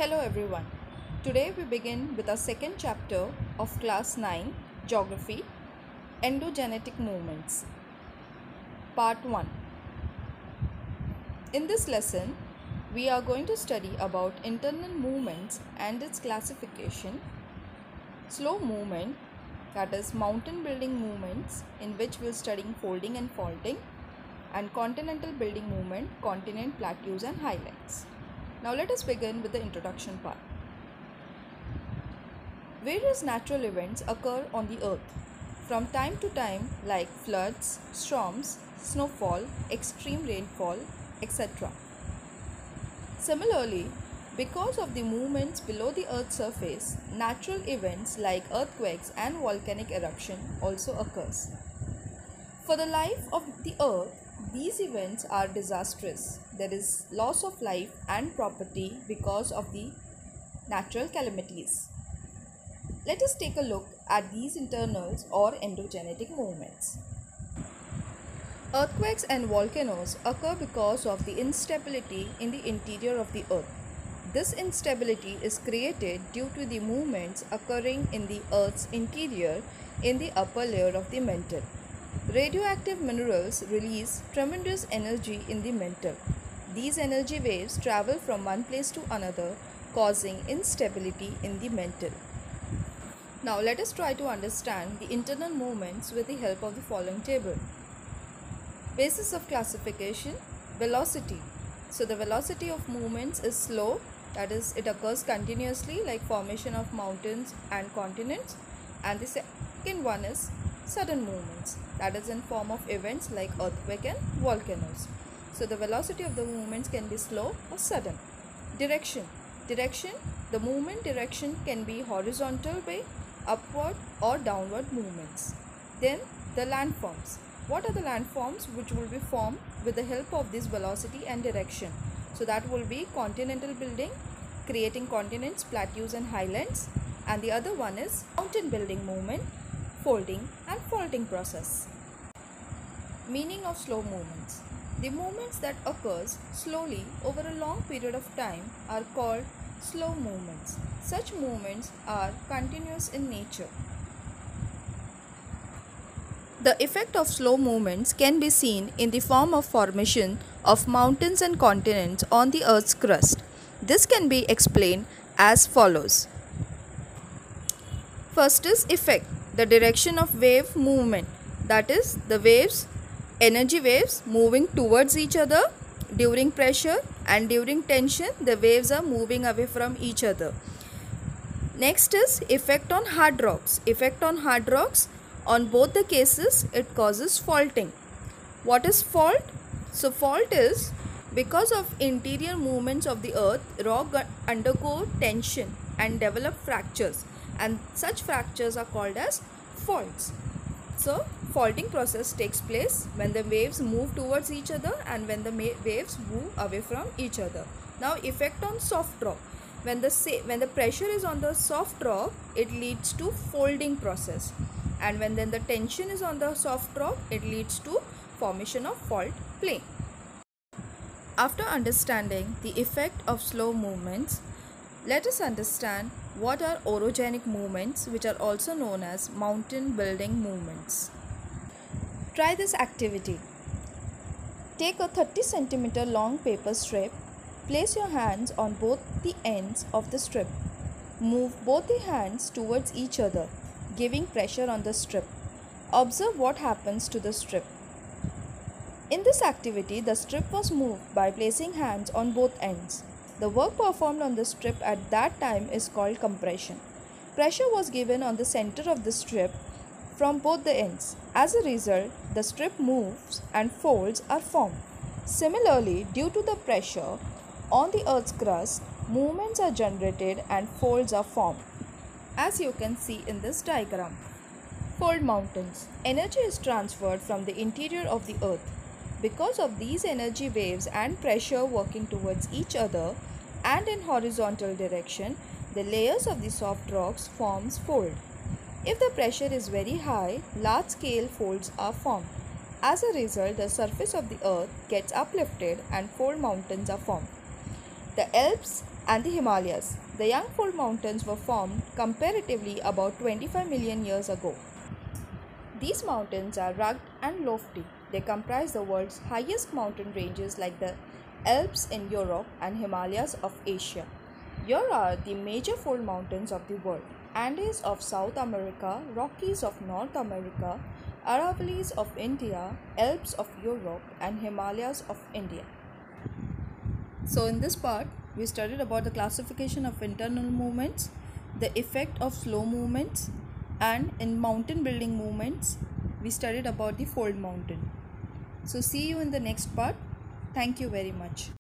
Hello everyone. Today we begin with our second chapter of class 9 Geography Endogenetic Movements. Part 1. In this lesson we are going to study about internal movements and its classification, slow movement, that is mountain building movements, in which we are studying folding and faulting, and continental building movement, continent, plateaus and highlands. Now let us begin with the introduction part. Various natural events occur on the earth from time to time, like floods, storms, snowfall, extreme rainfall, etc. Similarly, because of the movements below the earth's surface, natural events like earthquakes and volcanic eruption also occurs. For the life of the earth, these events are disastrous. There is loss of life and property because of the natural calamities. Let us take a look at these internals or endogenetic movements. Earthquakes and volcanoes occur because of the instability in the interior of the earth. This instability is created due to the movements occurring in the earth's interior in the upper layer of the mantle. Radioactive minerals release tremendous energy in the mantle. These energy waves travel from one place to another, causing instability in the mantle. Now let us try to understand the internal movements with the help of the following table. Basis of classification: velocity. So the velocity of movements is slow, that is, it occurs continuously, like formation of mountains and continents. And the second one is sudden movements, that is in form of events like earthquake and volcanoes. So the velocity of the movements can be slow or sudden. Direction. The movement direction can be horizontal way, upward or downward movements. Then the landforms. What are the landforms which will be formed with the help of this velocity and direction? So that will be continental building, creating continents, plateaus and highlands. And the other one is mountain building movement, folding and faulting process. Meaning of slow movements. The movements that occurs slowly over a long period of time are called slow movements. Such movements are continuous in nature. The effect of slow movements can be seen in the form of formation of mountains and continents on the earth's crust. This can be explained as follows. First is effect, the direction of wave movement, that is the energy waves moving towards each other. During pressure and during tension, the waves are moving away from each other. Next is effect on hard rocks. Effect on hard rocks, on both the cases it causes faulting. What is fault? So fault is because of interior movements of the earth, rock undergo tension and develop fractures, and such fractures are called as faults. So faulting process takes place when the waves move towards each other and when the waves move away from each other. Now effect on soft rock. When the pressure is on the soft rock, it leads to folding process, and when then the tension is on the soft rock, it leads to formation of fault plain. After understanding the effect of slow movements, let us understand what are orogenic movements, which are also known as mountain building movements. Try this activity. Take a 30 cm long paper strip. Place your hands on both the ends of the strip. Move both the hands towards each other, giving pressure on the strip. Observe what happens to the strip. In this activity, the strip was moved by placing hands on both ends. The work performed on the strip at that time is called compression. Pressure was given on the center of the strip from both the ends. As a result, the strip moves and folds are formed. Similarly, due to the pressure on the earth's crust, movements are generated and folds are formed. As you can see in this diagram. Fold mountains. Energy is transferred from the interior of the earth. Because of these energy waves and pressure working towards each other and in horizontal direction, the layers of the soft rocks forms fold. If the pressure is very high, large scale folds are formed. As a result, the surface of the earth gets uplifted and fold mountains are formed. The Alps and the Himalayas. The young fold mountains were formed comparatively about 25 million years ago. These mountains are rugged and lofty. They comprise the world's highest mountain ranges like the Alps in Europe and Himalayas of Asia. Here are the major fold mountains of the world: Andes of South America, Rockies of North America, Aravallis of India, Alps of Europe, and Himalayas of India. So in this part, we studied about the classification of internal movements, the effect of slow movements, and in mountain building movements, we studied about the fold mountain. So see you in the next part. Thank you very much.